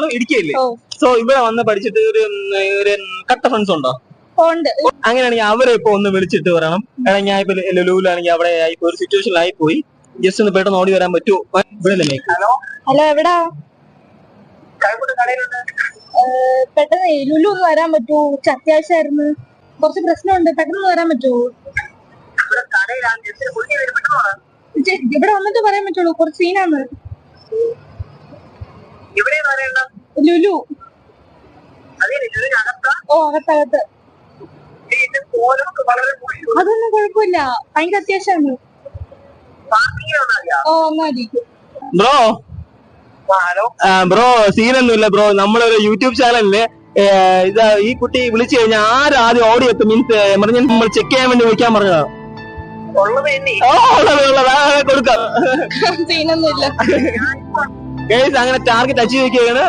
മക്കളും ഇടുക്കിയല്ലേ? സോ ഇവിടെ വന്ന് പഠിച്ചിട്ട് ഒരു കട്ട ഫ്രണ്ട്സ് ഉണ്ടോ? അങ്ങനെയാണെങ്കിൽ അവരെ ഇപ്പൊ ഒന്ന് വിളിച്ചിട്ട് പറയണം, ഞാൻ ഇപ്പൊ ലുലുവിലാണെങ്കിൽ അവിടെ ഒരു സിറ്റുവേഷനിലായി പോയി, ജസ്റ്റ് ഒന്ന് പെട്ടെന്ന് ഓടി വരാൻ പറ്റുമോ? ഹലോ, എവിടാ? പെട്ടെന്ന് ലുലു ഒന്ന് വരാൻ പറ്റുമോ? അത്യാവശ്യമായിരുന്നു, കുറച്ച് പ്രശ്നമുണ്ട്, പെട്ടെന്ന് വരാൻ പറ്റുമോ? ഇവിടെ വന്നിട്ട് പറയാൻ പറ്റുള്ളൂ, കുറച്ച് സീനാണ്. ലുലു. ഓ, അകത്തകത്ത്. അതൊന്നും കുഴപ്പമില്ല, ഭയങ്കര അത്യാവശ്യമാണ്. ഓ, ഒന്നാ മതി. ബ്രോ സീനൊന്നുമില്ല ബ്രോ, നമ്മളൊരു യൂട്യൂബ് ചാനലില് ഇതാ ഈ കുട്ടി വിളിച്ചു കഴിഞ്ഞാൽ ആദ്യം ഓടി എത്തും, മീൻസ് എമർജൻസി നമ്മൾ ചെക്ക് ചെയ്യാൻ വേണ്ടി വിളിക്കാൻ പറഞ്ഞതാ. കൊടുക്കാം. സീനൊന്നുമില്ല. അങ്ങനെ ടാർഗറ്റ് അച്ചീവ് ചെയ്യുകയാണ്.